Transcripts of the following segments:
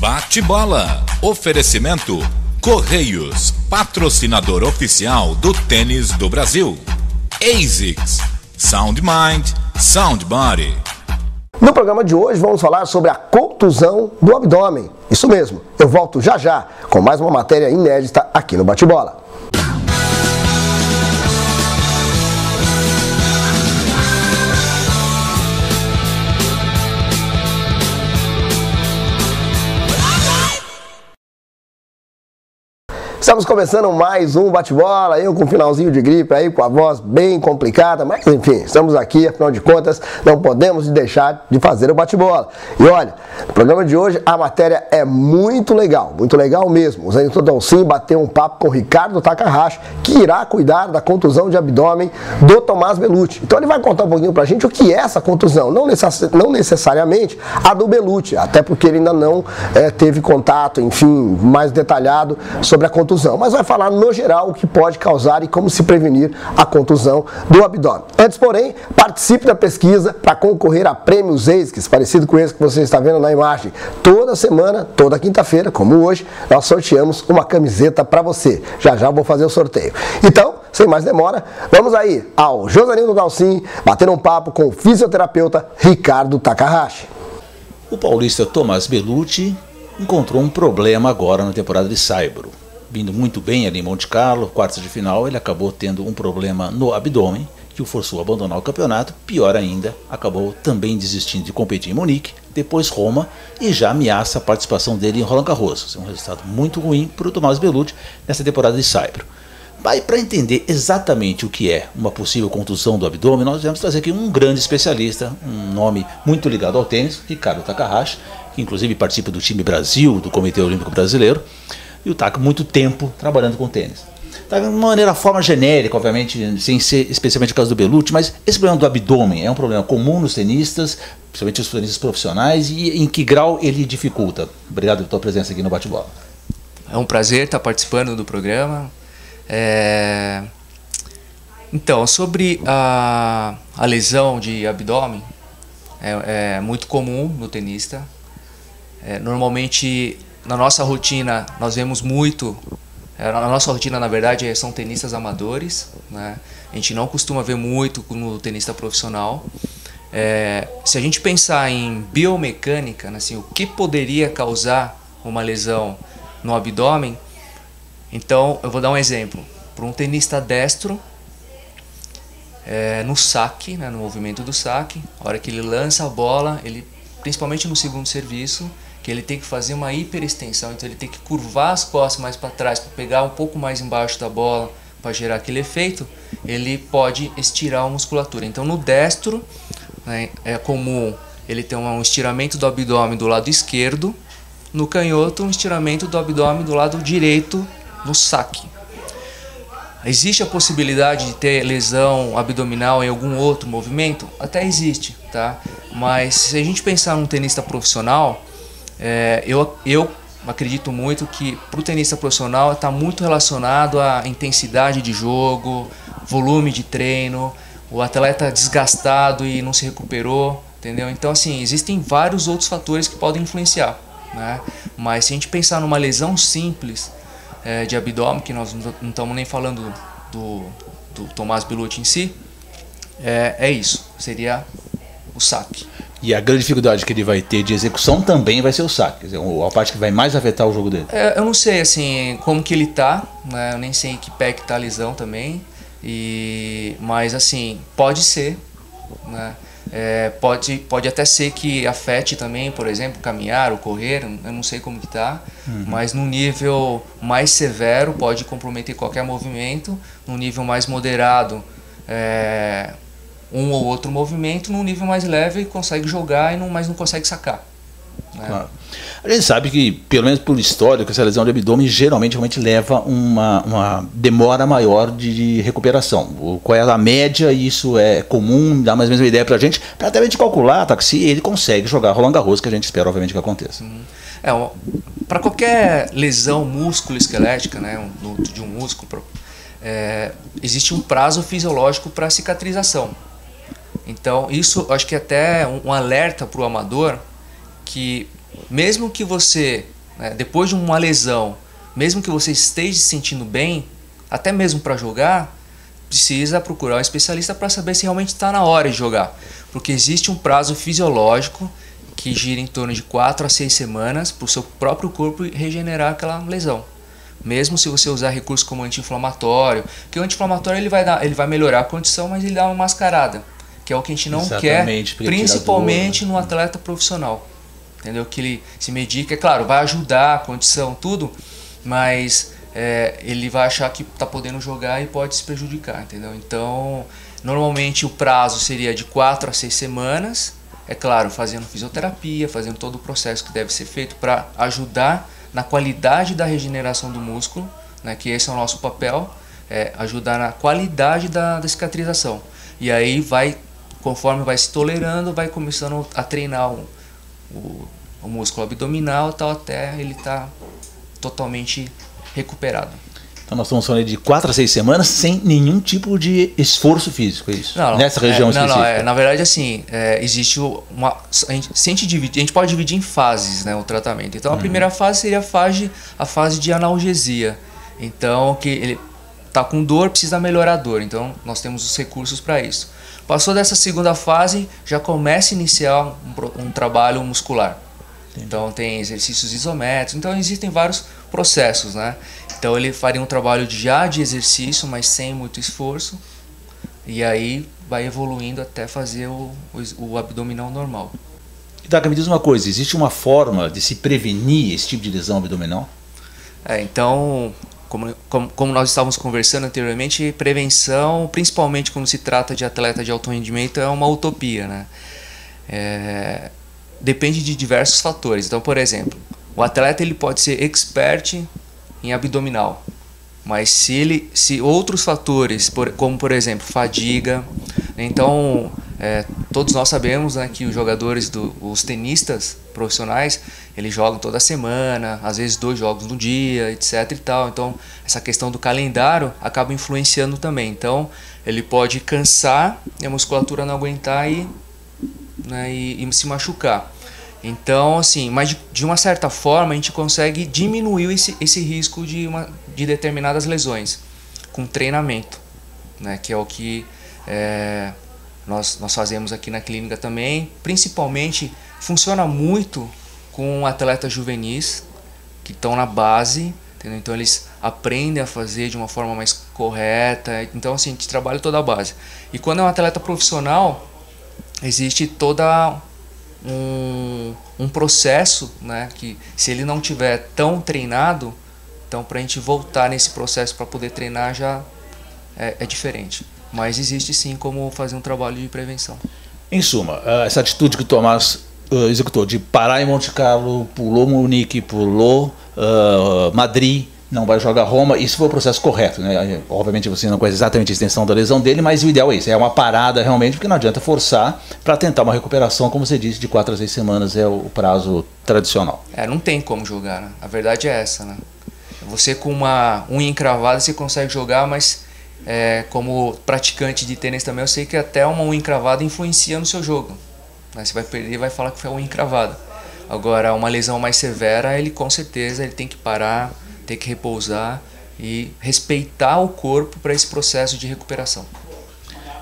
Bate-bola. Oferecimento Correios, patrocinador oficial do tênis do Brasil. ASICS, Sound Mind, Sound Body. No programa de hoje vamos falar sobre a contusão do abdômen. Isso mesmo, eu volto já já com mais uma matéria inédita aqui no Bate-bola. Estamos começando mais um bate-bola, eu com um finalzinho de gripe aí, com a voz bem complicada, mas enfim, estamos aqui, afinal de contas, não podemos deixar de fazer o bate-bola. E olha, no programa de hoje a matéria é muito legal mesmo. O Zenilton Dalcin bateu um papo com o Ricardo Takahashi, que irá cuidar da contusão de abdômen do Tomás Bellucci. Então ele vai contar um pouquinho pra gente o que é essa contusão, não necessariamente a do Bellucci, até porque ele ainda não teve contato, enfim, mais detalhado sobre a contusão. Mas vai falar no geral o que pode causar e como se prevenir a contusão do abdômen. Antes, porém, participe da pesquisa para concorrer a prêmios ASICS, parecido com esse que você está vendo na imagem. Toda semana, toda quinta-feira, como hoje, nós sorteamos uma camiseta para você. Já já vou fazer o sorteio. Então, sem mais demora, vamos aí ao Josanildo Dalcin bater um papo com o fisioterapeuta Ricardo Takahashi. O paulista Tomás Bellucci encontrou um problema agora na temporada de Saibro. Vindo muito bem ali em Monte Carlo, quartas de final, ele acabou tendo um problema no abdômen que o forçou a abandonar o campeonato. Pior ainda, acabou também desistindo de competir em Munique, depois Roma, e já ameaça a participação dele em Roland Garros. É um resultado muito ruim para o Tomás Bellucci nessa temporada de Saibro. Mas para entender exatamente o que é uma possível contusão do abdômen, nós vamos trazer aqui um grande especialista, um nome muito ligado ao tênis, Ricardo Takahashi, que inclusive participa do time Brasil, do Comitê Olímpico Brasileiro, e o Taka muito tempo trabalhando com tênis. De uma maneira, forma genérica, obviamente, sem ser especialmente o caso do Bellucci, mas esse problema do abdômen é um problema comum nos tenistas, principalmente os tenistas profissionais, e em que grau ele dificulta? Obrigado pela tua presença aqui no Bate-bola. É um prazer estar participando do programa. Então, sobre a lesão de abdômen, é muito comum no tenista. Normalmente, na nossa rotina, nós vemos muito. Na nossa rotina, na verdade, são tenistas amadores, né? A gente não costuma ver muito no tenista profissional. Se a gente pensar em biomecânica, né, assim, o que poderia causar uma lesão no abdômen, então eu vou dar um exemplo. Para um tenista destro, no saque, né, no movimento do saque, a hora que ele lança a bola, ele, principalmente no segundo serviço, que ele tem que fazer uma hiperextensão, então ele tem que curvar as costas mais para trás para pegar um pouco mais embaixo da bola para gerar aquele efeito, ele pode estirar a musculatura. Então no destro, né, é comum ele ter um estiramento do abdômen do lado esquerdo, no canhoto um estiramento do abdômen do lado direito no saque. Existe a possibilidade de ter lesão abdominal em algum outro movimento? Até existe, tá? Mas se a gente pensar num tenista profissional, eu acredito muito que para o tenista profissional está muito relacionado à intensidade de jogo, volume de treino, o atleta desgastado e não se recuperou, entendeu? Então, assim, existem vários outros fatores que podem influenciar, né? Mas se a gente pensar numa lesão simples de abdômen, que nós não estamos nem falando do Tomás Bellucci em si, é isso, seria o saque. E a grande dificuldade que ele vai ter de execução também vai ser o saque, quer dizer, a parte que vai mais afetar o jogo dele. Eu não sei assim como que ele tá, né? Eu nem sei em que pé que tá a lesão também, mas assim, pode ser, né? Pode até ser que afete também, por exemplo, caminhar ou correr, eu não sei como que tá, mas num nível mais severo pode comprometer qualquer movimento, num nível mais moderado, um ou outro movimento, num nível mais leve consegue jogar, mas não consegue sacar, né? Claro. A gente sabe que, pelo menos por histórico, essa lesão de abdômen geralmente realmente leva uma demora maior de recuperação. Qual é a média? Isso é comum, dá mais ou menos uma ideia pra gente até a gente calcular, tá, se ele consegue jogar Roland Garros, que a gente espera obviamente que aconteça. Para qualquer lesão músculo-esquelética, né, de um músculo, existe um prazo fisiológico para cicatrização. Então isso acho que é até um alerta para o amador que mesmo que você, né, depois de uma lesão, mesmo que você esteja se sentindo bem, até mesmo para jogar, precisa procurar um especialista para saber se realmente está na hora de jogar. Porque existe um prazo fisiológico que gira em torno de 4 a 6 semanas para o seu próprio corpo regenerar aquela lesão. Mesmo se você usar recursos como anti-inflamatório, porque o anti-inflamatório ele vai melhorar a condição, mas ele dá uma mascarada, que é o que a gente não quer, principalmente no atleta profissional. Entendeu? Que ele se medica, é claro, vai ajudar a condição, tudo, mas ele vai achar que está podendo jogar e pode se prejudicar, entendeu? Então, normalmente o prazo seria de 4 a 6 semanas, é claro, fazendo fisioterapia, fazendo todo o processo que deve ser feito para ajudar na qualidade da regeneração do músculo, né, que esse é o nosso papel, ajudar na qualidade da cicatrização. E aí conforme vai se tolerando, vai começando a treinar o músculo abdominal, tal, até ele estar totalmente recuperado. Então nós estamos falando de 4 a 6 semanas sem nenhum tipo de esforço físico, é isso? Não, nessa região específica? Não, na verdade, assim, existe a gente pode dividir em fases, né, o tratamento. Então a primeira fase seria a fase de analgesia. Então, que ele está com dor, precisa melhorar a dor. Então nós temos os recursos para isso. Passou dessa segunda fase, já começa a iniciar um trabalho muscular. Então tem exercícios isométricos, então existem vários processos, né? Então ele faria um trabalho de exercício, mas sem muito esforço, e aí vai evoluindo até fazer o abdominal normal. Taka, me diz uma coisa, existe uma forma de se prevenir esse tipo de lesão abdominal? Então, como nós estávamos conversando anteriormente, prevenção, principalmente quando se trata de atleta de alto rendimento, é uma utopia, né? Depende de diversos fatores. Então, por exemplo, o atleta ele pode ser expert em abdominal, mas se outros fatores, como por exemplo fadiga, então todos nós sabemos, né, que os jogadores, os tenistas profissionais, eles jogam toda semana, às vezes 2 jogos no dia, etc e tal. Então essa questão do calendário acaba influenciando também. Então ele pode cansar e a musculatura não aguentar e se machucar. Então, assim, mas de uma certa forma a gente consegue diminuir esse risco de determinadas lesões com treinamento, né? Que é o que nós fazemos aqui na clínica também. Principalmente funciona muito com atletas juvenis que estão na base, entendeu? Então eles aprendem a fazer de uma forma mais correta. Então, assim, a gente trabalha toda a base. E quando é um atleta profissional, existe toda um processo, né, que se ele não tiver tão treinado, então para a gente voltar nesse processo para poder treinar já é diferente. Mas existe sim como fazer um trabalho de prevenção. Em suma, essa atitude que o Tomás executou de parar em Monte Carlo, pulou Munique, pulou Madrid, não vai jogar Roma, isso foi o processo correto, né? Obviamente você não conhece exatamente a extensão da lesão dele, mas o ideal é isso, é uma parada realmente, porque não adianta forçar para tentar uma recuperação, como você disse, de 4 a 6 semanas é o prazo tradicional. Não tem como jogar, né? A verdade é essa, né? Você com uma unha encravada você consegue jogar, mas como praticante de tênis também eu sei que até uma unha encravada influencia no seu jogo, né? Você vai perder e vai falar que foi uma unha encravada. Agora, uma lesão mais severa, ele com certeza ele tem que parar, ter que repousar e respeitar o corpo para esse processo de recuperação.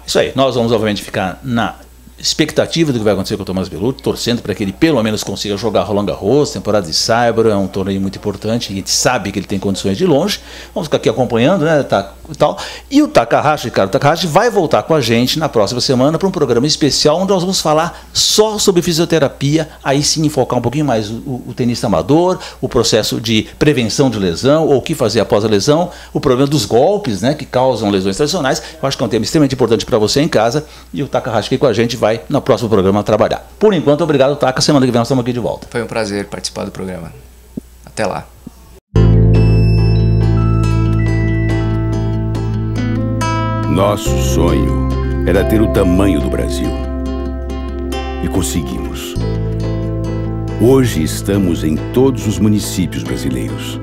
Isso aí, nós vamos obviamente ficar na expectativa do que vai acontecer com o Tomás Bellucci, torcendo para que ele pelo menos consiga jogar Roland Garros, temporada de Saibro, é um torneio muito importante, a gente sabe que ele tem condições de longe, vamos ficar aqui acompanhando, né, tal. E o Takahashi, cara, o Takahashi vai voltar com a gente na próxima semana para um programa especial onde nós vamos falar só sobre fisioterapia, aí sim focar um pouquinho mais o tenista amador, o processo de prevenção de lesão, ou o que fazer após a lesão, o problema dos golpes, né, que causam lesões tradicionais. Eu acho que é um tema extremamente importante para você em casa, e o Takahashi aqui com a gente vai no próximo programa trabalhar. Por enquanto, obrigado, Taka. Semana que vem nós estamos aqui de volta. Foi um prazer participar do programa. Até lá. Nosso sonho era ter o tamanho do Brasil. E conseguimos. Hoje estamos em todos os municípios brasileiros.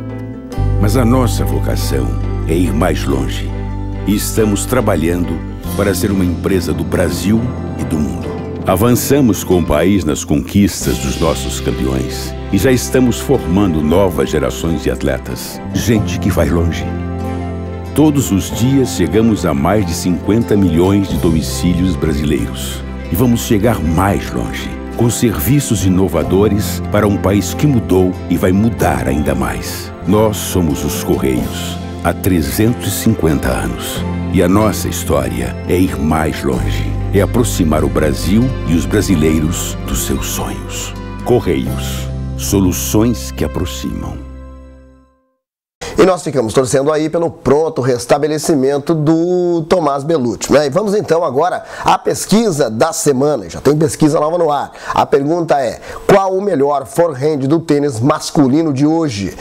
Mas a nossa vocação é ir mais longe. E estamos trabalhando para ser uma empresa do Brasil e do mundo. Avançamos com o país nas conquistas dos nossos campeões e já estamos formando novas gerações de atletas, gente que vai longe. Todos os dias chegamos a mais de 50 milhões de domicílios brasileiros e vamos chegar mais longe, com serviços inovadores para um país que mudou e vai mudar ainda mais. Nós somos os Correios, há 350 anos. E a nossa história é ir mais longe, é aproximar o Brasil e os brasileiros dos seus sonhos. Correios, soluções que aproximam. E nós ficamos torcendo aí pelo pronto restabelecimento do Thomaz Bellucci, né? E vamos então agora à pesquisa da semana. Já tem pesquisa nova no ar. A pergunta é: qual o melhor forehand do tênis masculino de hoje?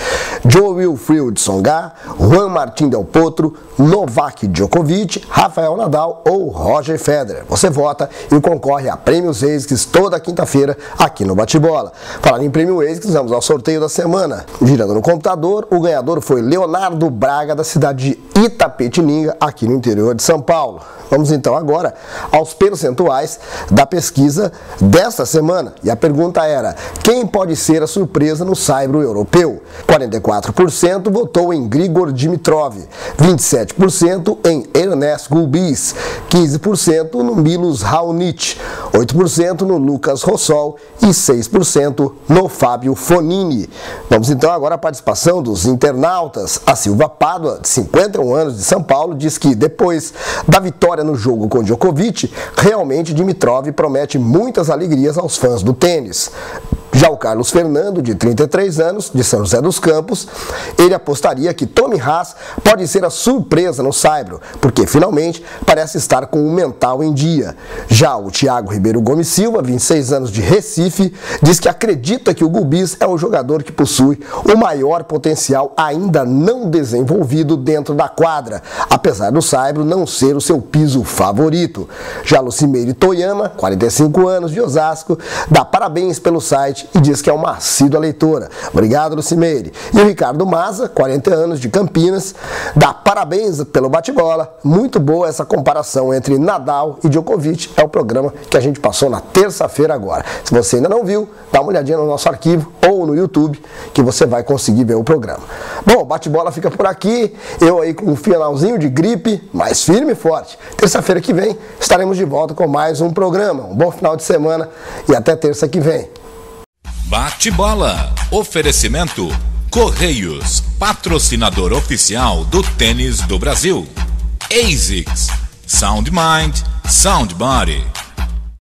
Jo-Wilfried Tsonga, Juan Martín Del Potro, Novak Djokovic, Rafael Nadal ou Roger Federer? Você vota e concorre a Prêmios ASICS toda quinta-feira aqui no Bate-Bola. Falando em Prêmio ASICS, vamos ao sorteio da semana. Girando no computador, o ganhador foi Leonardo Braga, da cidade de Itapetininga, aqui no interior de São Paulo. Vamos então agora aos percentuais da pesquisa desta semana. E a pergunta era: quem pode ser a surpresa no saibro europeu? 44% votou em Grigor Dimitrov, 27% em Ernest Gulbis, 15% no Milos Raonic, 8% no Lucas Rossol e 6% no Fábio Fonini. Vamos então agora à participação dos internautas. A Silva Pádua, de 51 anos, de São Paulo, diz que depois da vitória no jogo com Djokovic, realmente Dimitrov promete muitas alegrias aos fãs do tênis. Já o Carlos Fernando, de 33 anos, de São José dos Campos, ele apostaria que Tommy Haas pode ser a surpresa no saibro, porque finalmente parece estar com o mental em dia. Já o Thiago Ribeiro Gomes Silva, 26 anos, de Recife, diz que acredita que o Gulbis é um jogador que possui o maior potencial ainda não desenvolvido dentro da quadra, apesar do saibro não ser o seu piso favorito. Já Lucimeire Toyama, 45 anos, de Osasco, dá parabéns pelo site e diz que é uma assídua leitora. Obrigado, Lucimeire. E o Ricardo Maza, 40 anos, de Campinas, dá parabéns pelo bate-bola. Muito boa essa comparação entre Nadal e Djokovic. É o programa que a gente passou na terça-feira agora. Se você ainda não viu, dá uma olhadinha no nosso arquivo ou no YouTube, que você vai conseguir ver o programa. Bom, o bate-bola fica por aqui. Eu aí com um finalzinho de gripe, mas firme e forte. Terça-feira que vem estaremos de volta com mais um programa. Um bom final de semana e até terça que vem. Bate-bola. Oferecimento Correios, patrocinador oficial do tênis do Brasil. ASICS, Sound Mind, Sound Body.